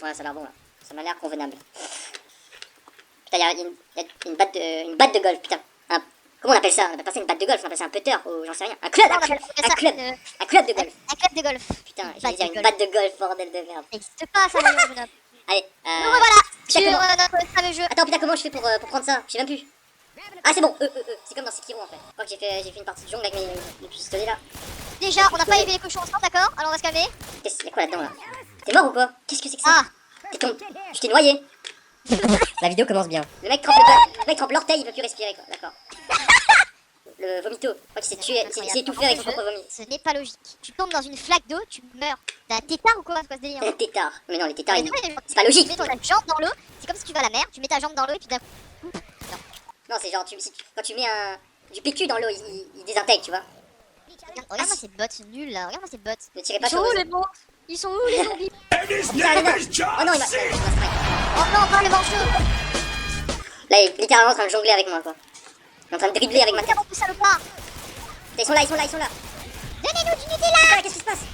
Ouais, ça a l'air bon là. Ça m'a l'air convenable. Putain, y a une batte de golf, putain. Comment on appelle ça? On appelle pas ça une batte de golf, on appelle ça un putter ou j'en sais rien. Un club, un club de golf. Un club de golf. Putain, j'ai dit une batte de golf, bordel de merde. Ça n'existe pas ça, Mario Bonhomme. Allez, nous revoilà sur notre fameux jeu. Attends, putain, comment je fais pour prendre ça? Je sais même plus. Ah, c'est bon, c'est comme dans Sekiro en fait. Je crois que j'ai fait une partie de jungle avec mes pistolets là. Déjà, on n'a pas élevé les cochons ensemble, d'accord? Alors on va se calmer. Y'a quoi là-dedans là? T'es mort ou quoi? Qu'est-ce que c'est que ça? Je t'ai noyé. La vidéo commence bien. Le mec trempe l'orteil, il peut plus respirer quoi, d'accord. Le vomito, je crois qu'il s'est tué, il s'est étouffé avec son propre vomi. Ce n'est pas logique. Tu tombes dans une flaque d'eau, tu meurs. T'as un tétard ou quoi? C'est quoi ce délire? Un tétard. Mais non, les tétards, c'est pas logique. Tu mets ta jambe dans l'eau, c'est comme si tu vas à la mer, tu mets ta jambe dans l'eau et puis d'un coup. Non, c'est genre, quand tu mets du PQ dans l'eau, il désintègre, tu vois. Regarde-moi ces bots nuls là, regarde-moi ces bots. Ne tirez pas Ils sont où les monstres? Ils sont où les zombies? Oh non, il m'a strike. Oh non, pas le manchot. Là, il est littéralement en train de jongler avec moi, quoi. Il est en train de dribbler avec ma tête. Ils sont là. Donnez-nous du Nutella. Qu'est-ce qui se passe?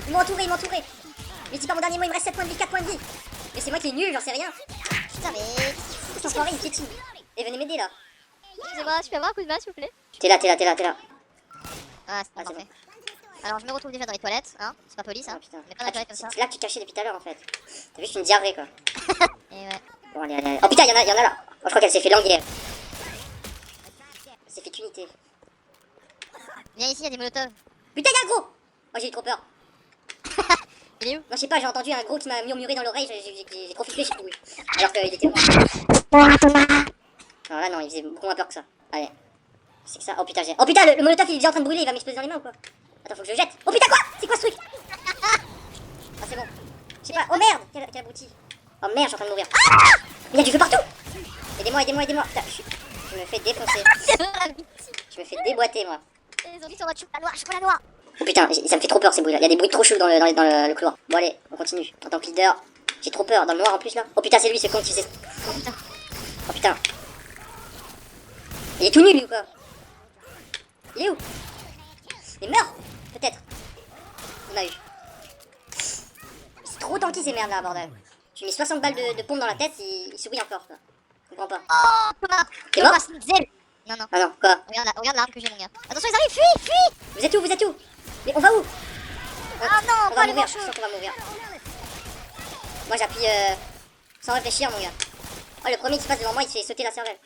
Ils m'ont entouré. Mais dis pas mon dernier mot, il me reste 7 points de vie, 4 points de vie. Mais c'est moi qui est nul, j'en sais rien. Putain, mais. Cet enfoiré, il piétine. Et venez m'aider là. Excusez-moi, je peux avoir un coup de main s'il vous plaît? T'es là. Ah, c'est parfait. Alors, je me retrouve déjà dans les toilettes, hein? C'est pas poli ça? Oh, putain. Mais pas dans les toilettes comme ça. C'est là que tu cachais depuis tout à l'heure en fait. T'as juste une diarrhée quoi. Et ouais. Bon, allez. Oh putain, y'en a là. Oh, je crois qu'elle s'est fait languer. Elle s'est fait unité. Viens ici, y'a des molotovs. Putain, y'a un gros! Oh, j'ai eu trop peur. Il est où? Non, je sais pas, j'ai entendu un gros qui m'a murmuré dans l'oreille, j'ai trop flippé, j'ai couru. Alors qu'il était mort. Alors là, non, il faisait beaucoup moins peur que ça. Allez. C'est que ça. Oh putain, oh putain, le molotov il est déjà en train de brûler, il va m'exploser dans les mains ou quoi? Attends, faut que je le jette. Oh putain, quoi? C'est quoi ce truc? Ah, c'est bon. Je sais pas. Oh merde! Quel abruti. Oh merde, je suis en train de mourir. Ah! Il y a du feu partout! Aidez-moi. Putain, je me fais défoncer. Je me fais déboîter, moi. Les zombies sont en chocolat noir. Oh putain, ça me fait trop peur ces bruits là. Il y a des bruits trop chauds dans le couloir. Bon, allez, on continue. En tant que leader, j'ai trop peur. Dans le noir en plus là. Oh putain, c'est lui ce con qui faisait. Oh putain. Il est tout nul lui ou quoi? Il est où? Il meurt? Peut-être. On a eu. C'est trop tanky ces merdes là, bordel. J'ai mis 60 balles de pompe dans la tête, il sourit encore quoi. Je comprends pas. Oh, Thomas! T'es mort? Non. Ah non, quoi? Regarde l'arme que j'ai, mon gars. Attention, ils arrivent, fuis! Vous êtes où? Mais on va où? Ah non, on pas va les mourir, manchots. je sens qu'on va mourir. Moi j'appuie sans réfléchir mon gars. Oh le premier qui passe devant moi il se fait sauter la cervelle.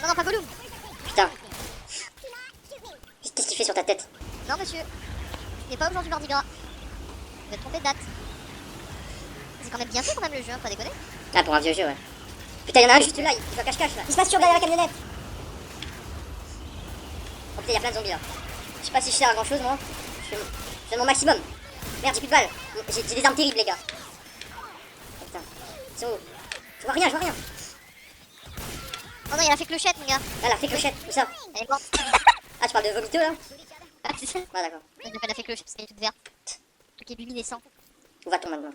Non, pas Gollum. Putain. Qu'est-ce qu'il fait sur ta tête? Non, monsieur. Il n'est pas aujourd'hui mardi gras. Vous êtes trompé de date. C'est quand même bien fait quand même le jeu, hein, pas déconner. Ah pour un vieux jeu ouais. Putain y'en a un juste là, il va cache-cache là. Il se passe sur derrière la camionnette. Oh putain y'a plein de zombies là. Je sais pas si je sers à grand chose moi. Je fais mon maximum. Merde j'ai plus de balles. J'ai des armes terribles les gars. Oh, putain. Ils sont où? Je vois rien. Oh non, il a fait clochette, mon gars. Là la fée clochette, où ça? Elle est morte. Ah tu parles de vomito là? Ah, c'est ça. Ah d'accord. Elle a fait clochette parce qu'elle est toute verte. Truc est luminescent. Où va-t-on maintenant?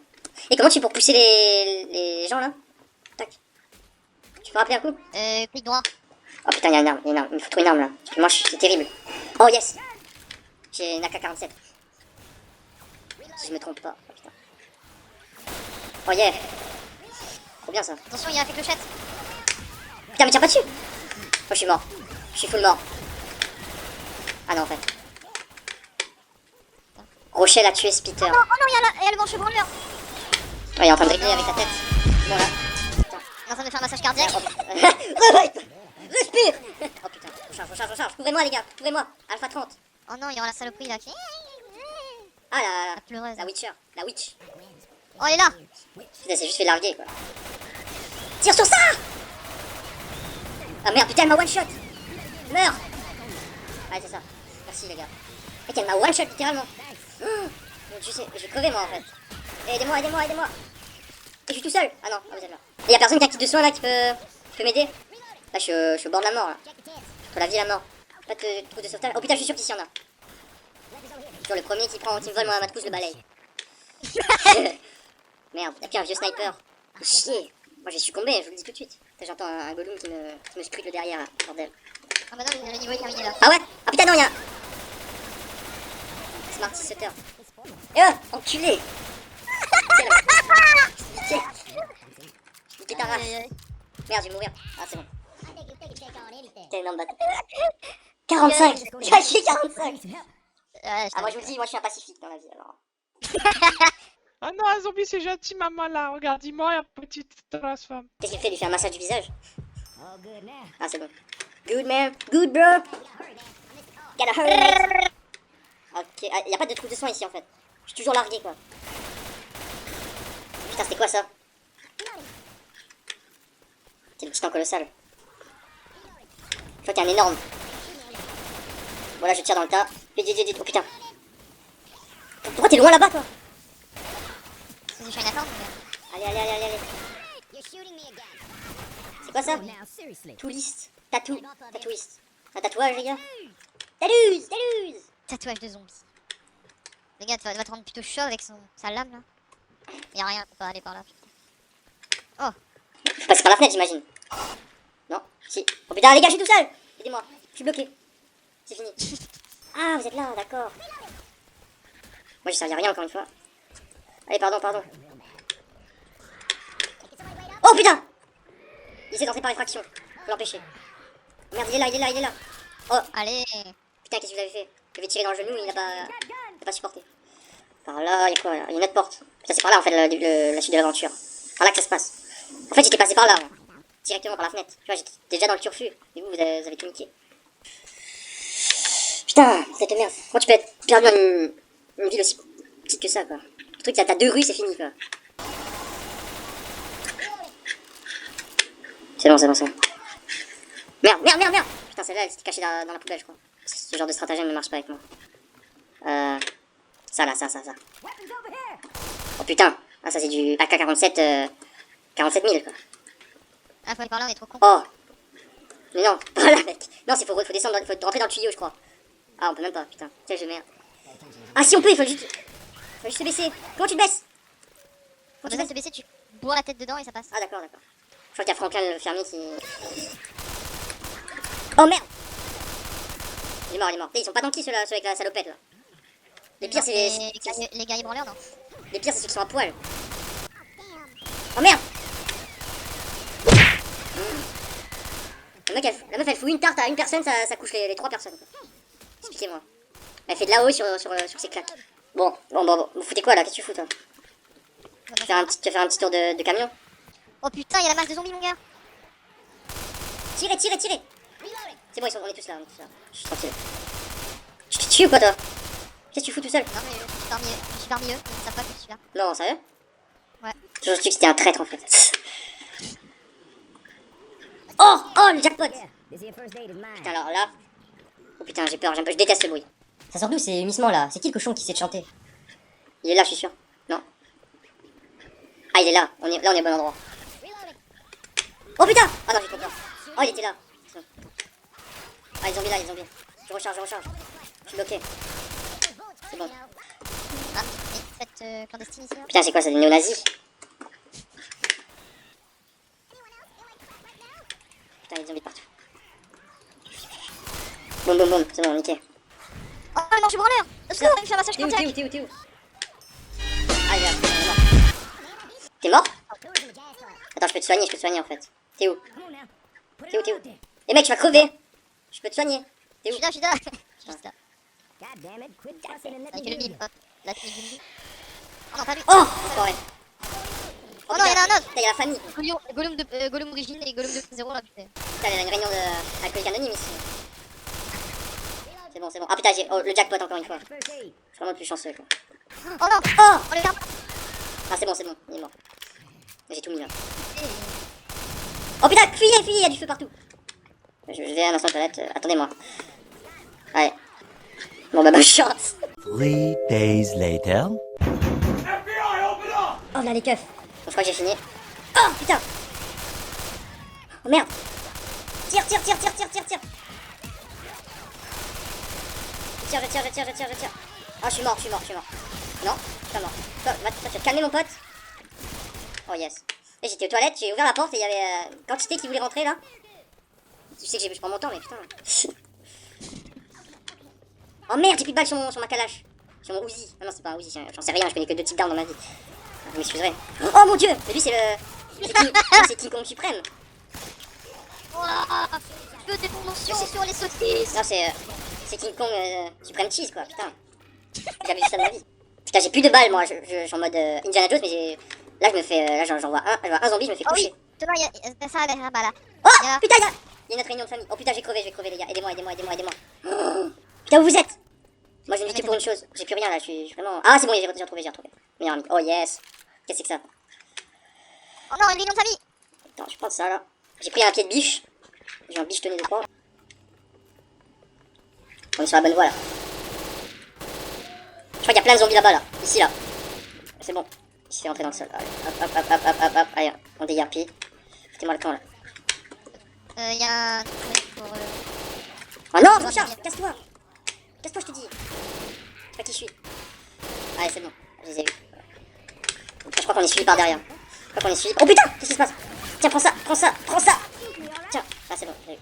Et comment tu fais pour pousser les gens là? Tac. Tu peux rappeler un coup? Clic droit. Oh putain, il y a une arme. Il me faut trouver une arme là. Parce que moi, c'est terrible. Oh yes! J'ai une AK-47. Si je me trompe pas. Oh putain. Oh yeah! Trop bien ça. Attention, il a fait clochette. Putain, mais tiens pas dessus! Oh, je suis mort. Je suis full mort. Ah non, en fait. Rochelle a tué Spitter. Oh non, il y a le manchot branleur. Oh, il est en train de dribbler avec ta tête. Bon là. Putain. Il est en train de faire un massage cardiaque. Respire! Oh putain, recharge. Couvrez-moi les gars, couvrez-moi. Alpha 30. Oh non, il y aura la saloperie là qui. Ah La pleureuse. la Witcher. La Witch. Oh, elle est là. Putain, c'est juste fait larguer quoi. Tire sur ça! Ah merde, putain, elle m'a one shot! Meurs! Ouais, c'est ça. Merci les gars. Mec, elle m'a one shot littéralement. Je vais crever moi en fait. Aidez-moi. Et je suis tout seul. Ah non, vous êtes là. Et y'a personne qui a un kit de soin là qui peut m'aider? Là, je suis au bord de la mort là. Entre la vie et la mort. Pas de trousse de sauvetage. Oh putain, je suis sûr qu'ici y'en a. Toujours le premier qui me vole ma trousse, le balaye. Merde, y'a plus un vieux sniper. Chier. Moi j'ai succombé, je vous le dis tout de suite. J'entends un Gollum qui me scrute le derrière, bordel. Ah bah non, le niveau est terminé là. Ah ouais? Ah putain non, y'a un... Smarty Sutter. Enculé. Tiens, niquer ta race. Merde, je vais mourir. Ah, c'est bon. T'es énorme bâtard. 45. J'ai lâché 45. Ah, moi je vous le dis, moi je suis un pacifique dans la vie alors. Ah non, un zombie c'est gentil, maman là. Regarde, dis-moi, la petite transforme. Qu'est-ce qu'il fait? Il fait un massage du visage? Ah, c'est bon. Good man. Good bro. Gotta hurry, mate. Ok, ah, y a pas de trou de soin ici en fait. Je suis toujours largué quoi. Putain, c'était quoi ça? C'est le titan colossal. Je vois qu'il y a un énorme. Voilà, je tire dans le tas. Vite, vite, vite, oh putain. Pourquoi t'es loin là-bas toi? C'est des Chinatown. Allez, allez, allez, allez, allez. C'est quoi ça? Toolist. Tatouist. Un tatouage les gars? Taluse, taluse. Tatouage de zombie. Le gars, va te rendre plutôt chaud avec sa lame là. Y'a rien, faut pas aller par là. Oh, Faut passer par la fenêtre j'imagine. Non? Si. Oh putain les gars, je suis tout seul. Aidez-moi, je suis bloqué. C'est fini. Ah, vous êtes là, d'accord. Moi j'ai servi à rien encore une fois. Allez, pardon, pardon. Oh putain! Il essaie d'entrer par effraction. Faut l'empêcher. Merde, il est là, il est là, il est là. Oh, allez. putain, qu'est-ce que vous avez fait? Je vais tirer dans le genou, il n'a pas supporté. Par là, il y a quoi là? Il y a une autre porte. Ça c'est par là en fait la suite de l'aventure. Par là que ça se passe. En fait j'étais passé par là, moi. Directement par la fenêtre. Tu vois, j'étais déjà dans le turfu. Et vous avez tout niqué. Putain, cette merde. Comment tu peux être perdu dans une ville aussi petite que ça quoi? Le truc, t'as 2 rues, c'est fini quoi. C'est bon, c'est bon, c'est bon. Merde, merde, merde, merde! Putain, celle-là, elle s'était cachée dans la poubelle, je crois. Ce genre de stratagème ne marche pas avec moi. Ça là, ça. Oh putain! Ah, ça c'est du AK-47, 47 000 quoi. Ah, faut aller par là, on est trop con. Oh! Mais non, pas là, mec! Non, faut descendre, faut rentrer dans le tuyau, je crois. Ah, on peut même pas, putain. Quel jeu de merde. Ah, si on peut, il faut juste se baisser. Comment tu te baisses? Faut déjà se baisser, tu bourres la tête dedans et ça passe. Ah, d'accord, d'accord. Je crois qu'il y a Franklin le fermier qui. Oh merde! Il est mort, il est mort. Ils sont pas tanky ceux-là, ceux avec la salopette là. Les pires, c'est les gars ébranleurs, non? les pires, c'est ceux qui sont à poil. Oh merde! La meuf elle fout une tarte à une personne, ça couche les 3 personnes. Expliquez-moi. Elle fait de là-haut sur ses claques. Bon, vous foutez quoi là? Qu'est-ce que tu fous toi? Tu vas faire un petit tour de camion? Oh putain, y'a la masse de zombies, mon gars. Tirez! C'est bon, on est tous là, Je suis tranquille. Je te tue ou quoi toi? Qu'est-ce que tu fous tout seul? Non, mais je suis parmi eux, ils savent pas que je suis là. Non, sérieux? Ouais. Je me suis dit que c'était un traître en fait. Oh, le jackpot! Putain, alors là. Oh putain, j'ai peur, je déteste ce bruit. Ça sort d'où ces humissements là? C'est qui le cochon qui sait chanter? Il est là, je suis sûr. Non? Ah, il est là, on est au bon endroit. Oh putain! Ah non, j'ai trop peur. Oh, il était là. Ah, les zombies là, les zombies. Je recharge. Je suis bloqué. C'est bon. Ah, mais faites clandestine ici là. Putain, c'est quoi ça, des néo-nazis? Putain, les zombies de partout. Boum, c'est bon, nickel. Oh non, je suis branleur. Au secours, il me fait un massage T'es où? cardiaque. Ah, il est mort. T'es mort? Attends, je peux te soigner en fait. T'es où? Eh mec, tu vas crever. Je peux te soigner. T'es où? Je suis là. Je suis juste là. Avec le mime, hop. La tenue du mime. Oh non, pas lui. Oh! Enfoiré. Oh non, y'en a un autre. Putain, il y a la famille. Gollum d'origine et Gollum 2.0 là, putain. Putain, il y a une réunion de alcoolique anonyme ici. C'est bon. Ah putain, j'ai le jackpot encore une fois. Je suis vraiment le plus chanceux quoi. Oh non. Oh! Oh le garde. Ah c'est bon, il est mort. J'ai tout mis là. Oh putain, fuyez, il y a du feu partout. Je vais un instant aux toilettes, attendez-moi. Allez. Bon bah bonne chance. 3 days later. Oh là les keufs. Bon, je crois que j'ai fini. Oh putain. Oh merde. Tire. Je tire. Oh je suis mort. Non, je suis pas mort. Toi, tu vas te calmer mon pote. Oh yes. Et j'étais aux toilettes, j'ai ouvert la porte et il y avait quantité qui voulait rentrer là. Tu sais que je prends mon temps mais putain. Oh merde, j'ai plus de balles sur ma calache. Sur mon Uzi. Ah non, c'est pas un Uzi, j'en sais rien, je connais que 2 types d'armes dans ma vie. Ah, vous m'excuserez. Oh mon dieu! Mais lui, c'est le. C'est King Kong suprême. Ouah, je veux des promotions sur les saucisses. Non, c'est King Kong suprême cheese, quoi, putain. J'ai jamais vu ça de ma vie. Putain, j'ai plus de balles, moi, je suis en mode Indiana Jones, mais j'ai. Là, je me fais. Là, j'en vois un zombie, je me fais Oh coucher. oui, Thomas, il y a ça là-bas là. Oh Il y a- putain, il y a notre réunion de famille. Oh putain, je vais crever les gars. Aidez-moi. Oh, putain, où vous êtes? Moi, je vais me lutter pour une chose. J'ai plus rien là, je suis vraiment. Ah, c'est bon, j'ai retrouvé. Meilleur ami. Oh yes. Qu'est-ce que c'est que ça? Oh non, une réunion de famille. Attends, je prends ça là. J'ai pris un pied de biche. J'ai un biche tonné de croix. On est sur la bonne voie là. Je crois qu'il y a plein de zombies là-bas là. Ici là. C'est bon. Il se fait entrer dans le sol. Allez, hop. Allez, on déguerpille. Foutez-moi le camp là. Il y a un truc pour. Oh non, je recharge. Casse-toi, je te dis. Je sais pas qui je suis. Allez, c'est bon. Je les ai vus. Je crois qu'on est suivi par derrière. Oh putain, qu'est-ce qui se passe? Tiens, prends ça. Tiens, ah c'est bon, j'ai eu.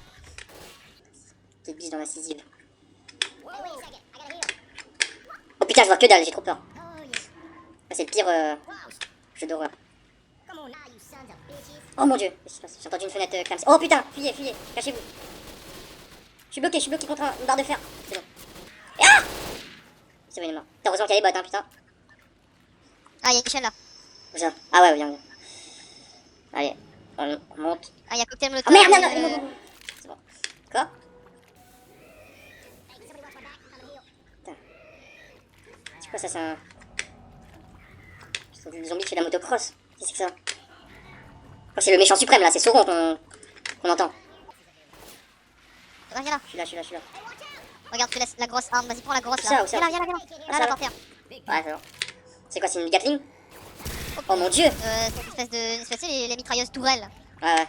Petite biche dans la cisive. Oh putain, je vois que dalle, j'ai trop peur. Ah, c'est le pire jeu d'horreur. Oh mon dieu, qu'est-ce qui se passe? J'ai entendu une fenêtre clamser. Oh putain, fuyez, cachez-vous. Je suis bloqué contre une barre de fer. C'est bon. Ah, c'est bon, il est mort. Putain, heureusement qu'il y a les bottes, hein, putain. Ah, il y a une chaîne là. Où ça? Ah ouais, viens. Allez, on monte. Ah, il y a cocktail Oh molotov. merde, non. C'est bon. Quoi? Putain. C'est quoi ça, c'est un... C'est des zombies qui fait de la motocross. Qu'est-ce que c'est que ça? Oh, c'est le méchant suprême là, c'est Sauron qu'on entend. Regarde là. Je suis là. Regarde, tu laisses la grosse arme. Vas-y, prends la grosse Où ça, là. où ça? Viens là. ça Là, va par terre. Ouais, c'est bon. C'est quoi, c'est une Gatling? Oh mon dieu! C'est une espèce de les mitrailleuses tourelles. Ouais.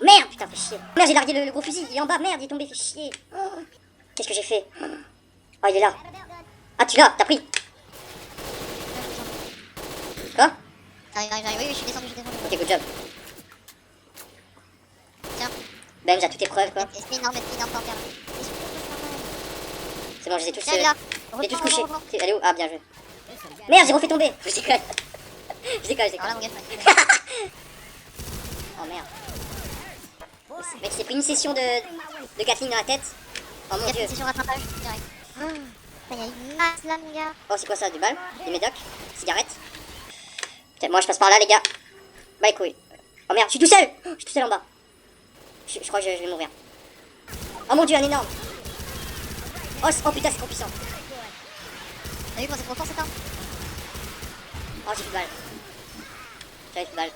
Merde, putain, fais chier. Merde, j'ai largué le gros fusil, il est en bas, merde, il est tombé, fais chier. Oh, qu'est-ce que j'ai fait? Oh, il est là. Ah, tu l'as, t'as pris. Quoi? J'arrive, oui, je suis descendu. Ok, good job. Tiens. Ben, j'ai toutes épreuves, quoi. C'est énorme par terre. C'est bon, je les ai tous, Viens là. je les ai tous couchés. Elle est où? Ah, bien joué. Merde, j'ai refait tomber. Je déconne. Alors là, mon gars, Oh merde. Mec, il s'est pris une session de Gatling dans la tête. Oh mon dieu. c'est sur rattrapage, direct. Il y a une masse là, mon gars. Oh, c'est quoi ça? Du bal? Des médocs? Cigarettes? Putain, moi je passe par là, les gars. Bah, les couilles. Oh merde, je suis tout seul. Je suis tout seul en bas. Je crois que je vais mourir. Oh mon dieu, un énorme. Oh putain, c'est trop puissant. T'as vu comment c'est trop fort cette arme? Oh, j'ai plus de balles. J'avais plus de balles.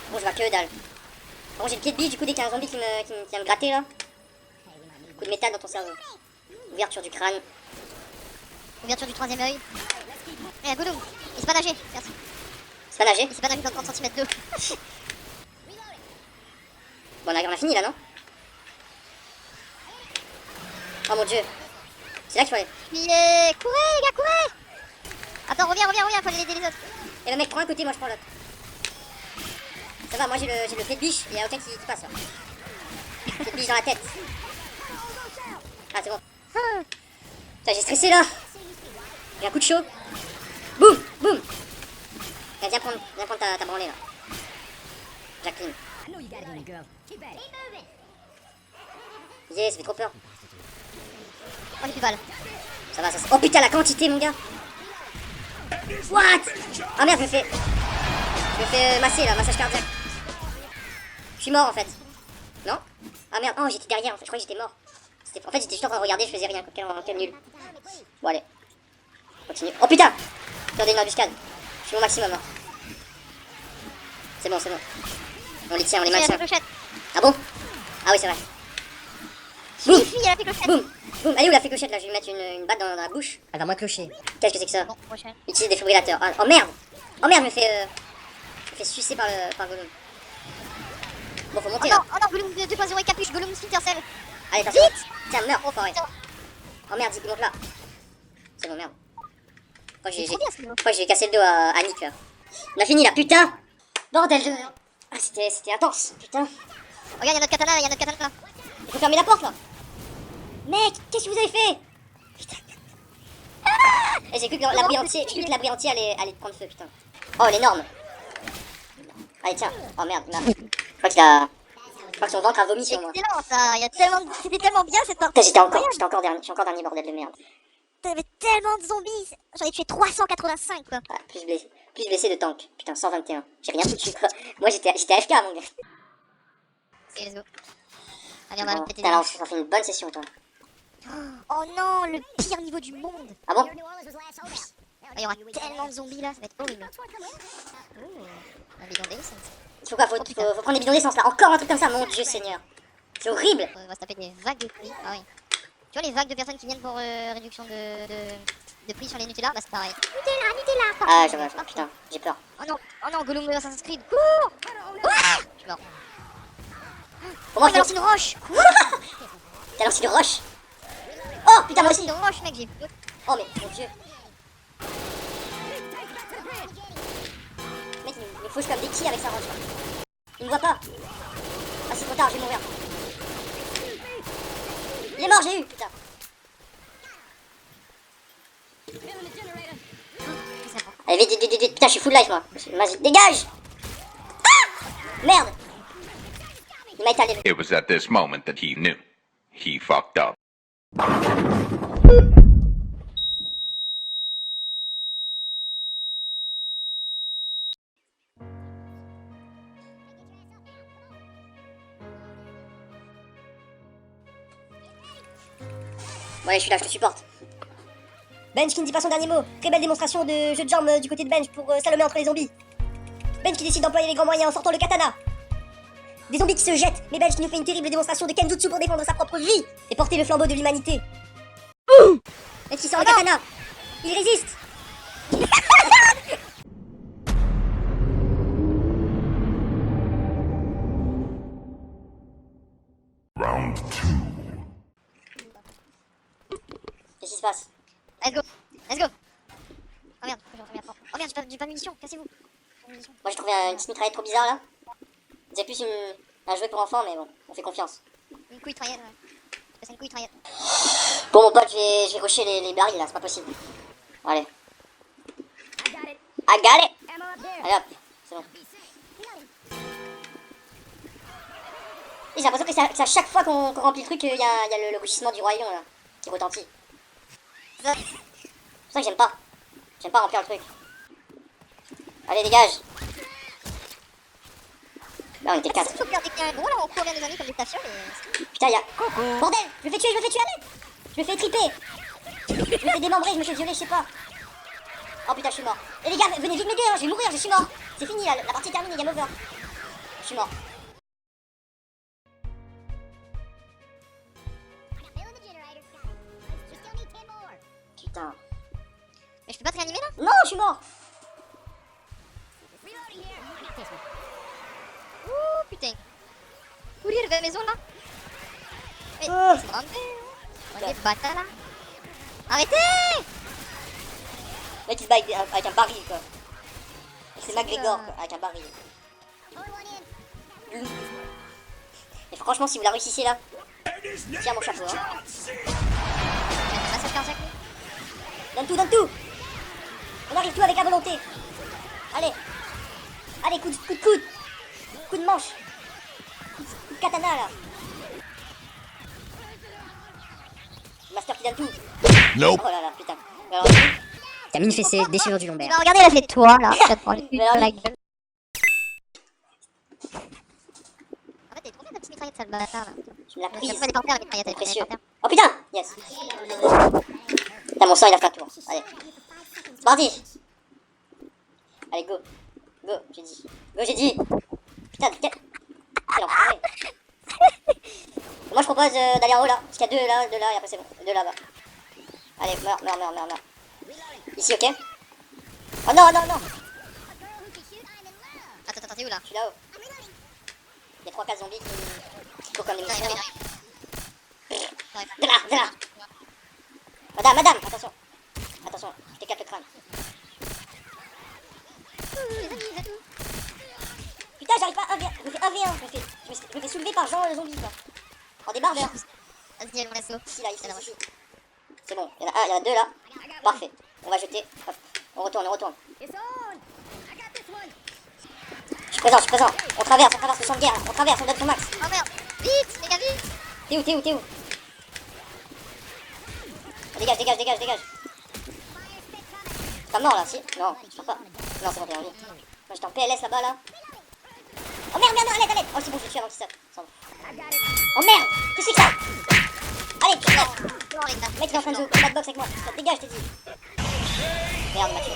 Bon, je vois que dalle. Bon, j'ai le pied de biche, du coup, dès qu'il y a un zombie qui vient me gratter là. Coup de métal dans ton cerveau. Ouverture du crâne. Ouverture du troisième œil. Eh, Gollum, il sait pas nager. Merci. C'est pas nager? Il sait pas nager dans 30 cm d'eau. Bon, on a fini là, non? Oh mon dieu. C'est là qu'il faut aller. Courez, les gars, courez! Attends, reviens, faut aller aider les autres. Et le mec prend un côté, moi je prends l'autre. Ça va, moi j'ai le pied de biche, il y a aucun qui passe là. Pied de biche dans la tête. Ah, c'est bon. Putain, j'ai stressé là. J'ai un coup de chaud. Boum. Viens prendre ta branlée là. Jacqueline. Yeah, ça fait trop peur. Oh, j'ai plus de balles. Ça va. Oh putain, la quantité, mon gars. What? Ah merde, je me fais masser là, massage cardiaque. Je suis mort en fait. Non? Ah merde, oh j'étais derrière en fait, je croyais que j'étais mort. En fait j'étais juste en train de regarder, je faisais rien, quel nul. Bon allez, continue. Oh putain! Regardez une embuscade. Je suis au maximum hein. C'est bon. On les tient, on les maintient. Ah bon? Ah oui c'est vrai. Boum! Il a fait clochette. Boum! Elle est où la fée clochette là? Je vais lui mettre une batte dans la bouche. Elle va moins clocher. Qu'est-ce que c'est que ça? Bon, prochaine. Utiliser des défibrillateurs. Oh merde! Je me fais sucer par Gollum. Bon, faut monter là. Oh non, Gollum 2.0 et capuche, Gollum Splinter Cell. Allez, attention. Tiens, meurs, enfoiré. Oh merde, il monte là. C'est bon, merde. Je crois que j'ai cassé le dos à Nick là. On a fini là, putain! Bordel de. Ah, c'était intense, putain. Regarde, il y a notre katana là, Il faut fermer la porte là. Mec, qu'est-ce que vous avez fait? Et j'ai cru que l'abri entier, j'ai cru que l'abri entier allait prendre feu, putain. Oh, l'énorme. Allez, tiens. Oh merde, il m'a... Je crois que son ventre a vomi sur moi. Excellent ça, il y a tellement... C'était tellement bien cette partie. Putain, j'étais encore dernier, bordel de merde. T'avais tellement de zombies. J'en ai tué 385 quoi. Ah, plus blessé de tank. Putain, 121. J'ai rien foutu quoi. Moi j'étais AFK mon gars. Ok, let's go. Allez, on va Bon, le péter. putain, là, on fait une bonne session toi. Oh non, le pire niveau du monde. Ah bon? Il y aura tellement de zombies là, ça va être horrible. Oh, un bidon d'essence. Il faut quoi? Faut prendre des bidons d'essence là. Encore un truc comme ça, mon dieu seigneur. C'est horrible. On va se taper des vagues de prix. Ah oui. Tu vois les vagues de personnes qui viennent pour réduction de prix sur les Nutella? Bah c'est pareil. Nutella. Ah, je vois, putain, j'ai peur. Oh non, Gollum de Assassin's Creed. Cours. Je suis mort. Pour moi, il a lancé une roche. T'as lancé une roche. Oh putain, moi aussi. Une roche, mec, j'ai... Oh mais mon dieu. Mec, il me fauche comme des quilles avec sa roche. Il me voit pas. Ah, c'est trop tard, je vais mourir. Il est mort, j'ai eu, putain. Allez, vite, putain, je suis full life moi. Vas-y, dégage. Ah merde. Il m'a étalé. It was at this moment that he knew. He fucked up. Ouais, je suis là, je te supporte. Benj qui ne dit pas son dernier mot. Très belle démonstration de jeu de jambes du côté de Benj pour slalomer entre les zombies. Benj qui décide d'employer les grands moyens en sortant le katana. Des zombies qui se jettent, mais Benj qui nous fait une terrible démonstration de Kenjutsu pour défendre sa propre vie et porter le flambeau de l'humanité. Benj qui sort le katana. Il résiste. Round 2. Qu'est-ce qui se passe? Let's go. Let's go. Oh merde, oh merde, j'ai pas de munitions, cassez-vous. Moi j'ai trouvé une petite mitraillette trop bizarre là. C'est plus un jouet pour enfants, mais bon, on fait confiance. Une couille traillette, ouais. C'est une couille traillette. Bon mon pote, je vais rusher les barils là, c'est pas possible. Allez. I got it. Allez hop, c'est bon. Et j'ai l'impression que c'est à chaque fois qu'on remplit le truc, il y a le rugissement du royaume là, qui retentit. C'est pour ça que j'aime pas. J'aime pas remplir le truc. Allez, dégage. Là, on était 4. Il faut perdre des gros là, on court bien nos amis comme des tafions, mais... Putain, Bordel, je me fais tuer, allez. Je me fais triper. Je me fais démembrer, je me fais violer, je sais pas. Oh putain, je suis mort. Et les gars, venez vite m'aider, hein, je vais mourir, je suis mort. C'est fini, là, la partie est terminée, game over. Je suis mort. Putain. Mais je peux pas te réanimer là? Non, je suis mort. Ouh putain. Courir vers la maison là. Mais Oh. c'est rentré. On est bâtards là. Arrêtez! Le mec il se bat avec un baril quoi. C'est McGregor quoi, avec un baril. Et franchement si vous la réussissez là, tiens mon chapeau hein. Massacre cardiaque. Donne tout. On arrive tout avec la volonté. Allez, coup de coude. Coup de manche. Coup de katana là. Master qui donne tout. Nope. Oh là là, putain. Alors, Camine fessée, déchirure du lombaire. Bah regardez la fait de toi là. Je te prends le cul Mais alors, dans la gueule. En fait, t'es trop bien ta petite mitraillette, sale bâtard là. Tu me l'as Tu prise. vas les porter la mitraillette, elle est Précieux. par terre. Oh putain. Yes. Putain, mon sang il a fait un tour. Allez. C'est parti. Allez, go. Go, j'ai dit. Go, j'ai dit. Putain, quel enfoiré. Moi je propose d'aller en haut là. Parce qu'il y a deux là et après c'est bon. Deux là-bas. Allez, meurs. Ici, ok? Oh non. Attends, t'es où là? Je suis là-haut. Il y a 3-4 zombies qui courent comme des moustiques. De là. Madame, attention, je t'éclate le crâne. Putain, j'arrive pas à 1v1, je me fais 1v1, je me fais soulever par Jean le zombie quoi. En débardeur. Vas-y, on laisse l'eau. Ici. C'est bon, il y en a deux là. Parfait. On va jeter. Hop. On retourne, on retourne. Je suis présent, je suis présent. On traverse le champ de guerre. On traverse, on donne son max. Oh merde. Vite, les gars, vite. T'es où, t'es où, t'es où? Dégage, dégage, dégage, dégage. C'est pas mort là, si? Non, je crois pas. Non, c'est bon, t'es en vie. Moi j'étais en PLS là-bas là. Oh merde, merde, à l'aide, à l'aide. Oh c'est bon, je le suis avant qu'il saute. Oh merde, qu'est-ce que c'est que ça? Allez, tu mec. Non, les gars. Mec, il est en train de jouer au combat de boxe avec moi. Ça te dégage, je t'ai dit. Merde, il m'a tué.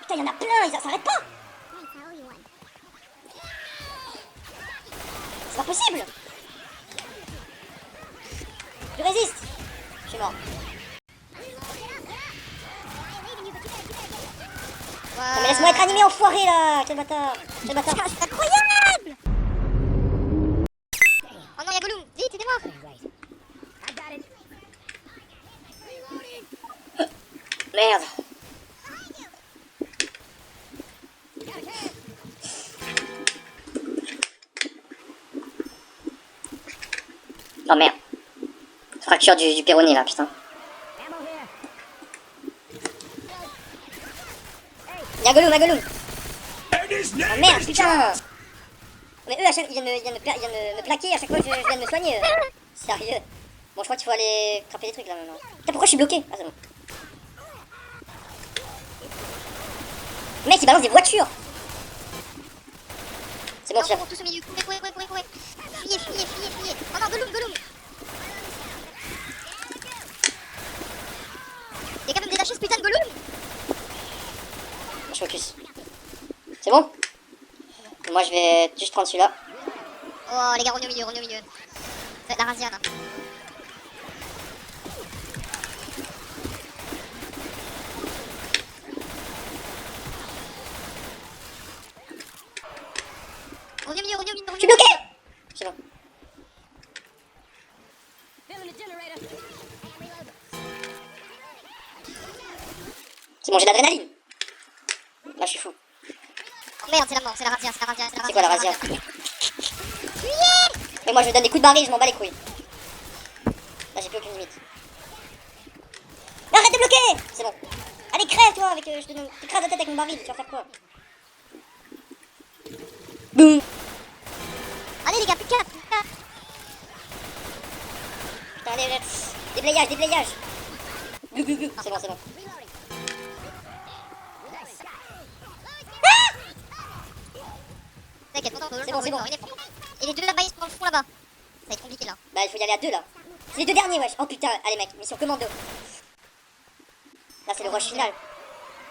Putain, il y en a plein, ça s'arrête pas. C'est pas possible. Je résiste. Je suis mort. Non, mais laisse-moi être animé, enfoiré là. Quel bâtard. Quel bâtard. C'est incroyable. Oh non, y'a Gollum. Vite, aidez-moi. Merde. Oh merde. Fracture du péroné là, putain. Y'a Gollum, y'a Gollum. Oh merde, putain. Mais eux, à chaque... ils viennent me plaquer à chaque fois que je viens de me soigner. Sérieux. Bon, je crois qu'il faut aller attraper des trucs là maintenant. Putain, pourquoi je suis bloqué? Ah, c'est bon. Mec, il balance des voitures. C'est bon, tu Non, tous au milieu. Courez, courez, courez, courez. Fuyez, fuyez, fuyez, fuyez. Oh non, Gollum, Gollum. T'es capable de détacher ce putain de Gollum? Je focus. C'est bon? Moi, je vais juste prendre celui-là. Oh, les gars, revenez au milieu, revenez au milieu. Faites la razzia là. Revenez au milieu, revenez au milieu, Je suis revenez au milieu. bloqué. C'est bon. C'est bon, j'ai l'adrénaline. Là, je suis fou. Oh merde, c'est la mort, c'est la razzia, c'est la razzia, c'est la razzia. C'est quoi la razzia? Mais moi, je donne des coups de baril, je m'en bats les couilles. Là, j'ai plus aucune limite. Mais arrête de bloquer. C'est bon. Allez, crève, toi, avec... je te donne... Tu crèves la tête avec mon baril, tu vas faire quoi? Boum. Allez les gars, plus de 4, plus de 4. Putain, allez, let's... Déblayage, déblayage. Glou, glou, glou. C'est bon, c'est bon. T'inquiète, on C'est bon, c'est bon. Et les deux là-bas, ils sont dans le fond là-bas. Ça va être compliqué là. Bah, il faut y aller à deux, là. C'est les deux derniers, wesh. Oh, putain, allez, mec, mission commando. Là, c'est le rush final.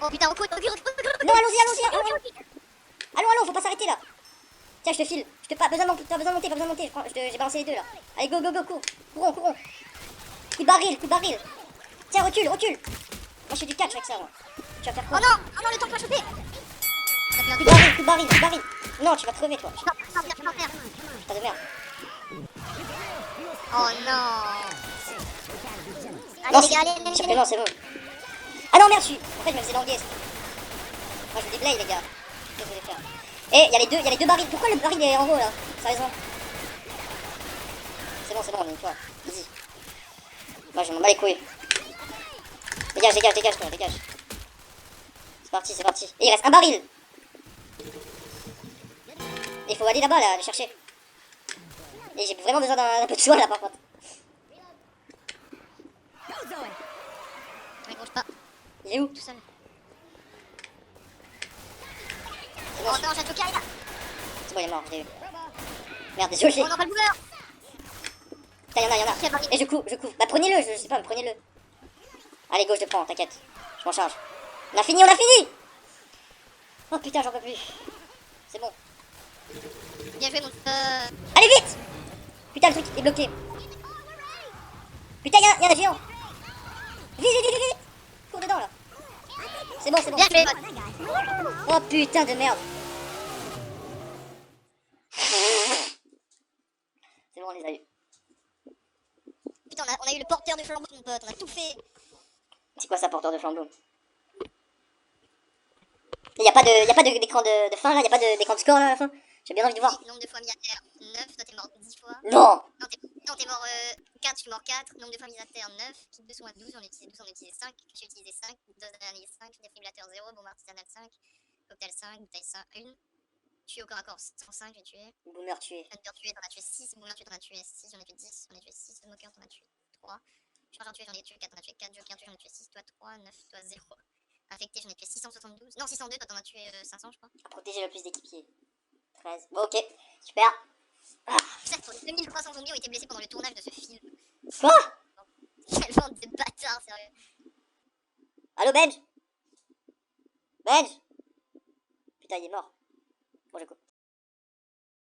Oh putain, recule, recule, recule, recule. Non, allons-y, allons-y, allons. Allons, allons, faut pas s'arrêter, là. Tiens, je te file. Je te pas besoin de monter, pas besoin de monter. J'ai balancé les deux, là. Allez, go, go, go, cours. Courons, courons. Coup de baril, coup de baril. Tiens, recule, recule. Moi, je fais du catch avec ça, moi. Tu vas faire quoi? Oh non, le temps pas choper. Coup de baril, coup de baril, coup de baril. Non, tu vas crever, toi. Non, merde. Putain de merde. Oh non. Non, Allez les gars, allez, sûr que non, c'est bon. Ah non, merde, en fait, je me faisais languer. Moi, je me déblaye, les gars. Qu'est-ce que je vais faire? Eh, il y a les deux barils. Pourquoi le baril est en haut, là? Sérieusement. C'est bon, on est une fois. Easy. Moi, je m'en bats les couilles. Dégage, dégage, dégage, toi, dégage. C'est parti, c'est parti. Et il reste un baril. Il faut aller là-bas, là, aller chercher. Et j'ai vraiment besoin d'un peu de soin, là, par contre. Il bouge pas, Il est où? tout seul. C'est bon, Oh non, j'ai un joker, les gars. c'est bon, il est mort, je l'ai eu. Merde, désolé. Oh non, pas le bouger. Putain, y'en a. Quel baril. Et je couvre. Bah, prenez-le, je sais pas, mais prenez-le. Allez, go, je te prends, t'inquiète. Je m'en charge. On a fini, Oh putain, j'en peux plus. C'est bon. Bien joué, mon Allez, vite. Putain, le truc est bloqué. Putain, y'en a un géant. Vite. Cours dedans, là. C'est bon. Bien joué. Oh putain de merde. C'est bon, on les a eu. Putain, on a eu le porteur de flambeau, mon pote, on a tout fait. C'est quoi ça, porteur de flambeau? Il y a pas d'écran de fin là, il y a pas d'écran de score là à la fin. J'ai bien envie de voir. Nombre de fois mis à terre, 9, toi t'es mort 10 fois. Non. Non, t'es mort 4 je suis mort 4. Nombre de fois mis à terre 9. Kit de soins 12, j'en ai utilisé 12, j'en ai utilisé 5. J'ai utilisé 5. Dose d'analyse 5. Défibrillateur 0. Bombe artisanale 5. Cocktail 5. Bouteille 5. 1. Tué au corps à corps 105, j'ai tué. Boomer tué. Hunter tué, t'en as tué 6. Boomer tué, t'en as tué 6. J'en ai tué 10. J'en ai tué 6. Smoker, t'en as tué 3. Chargeur tué, j'en ai tué 4. T'en as tué 4. Joker tué, j'en ai tué 6. Toi 3. 9. Toi 0. Infecté, j'en ai tué 672. Non, 602. Toi, t'en as tué 500, je crois. Protéger le plus d'équipiers. 13. Bon, ok. Super. Putain, sur les 2300 zombies ont été blessés pendant le tournage de ce film. Quoi? Quelle bande de bâtards, sérieux. Allô, Benj? Benj? Putain, il est mort. Bon, je coupe.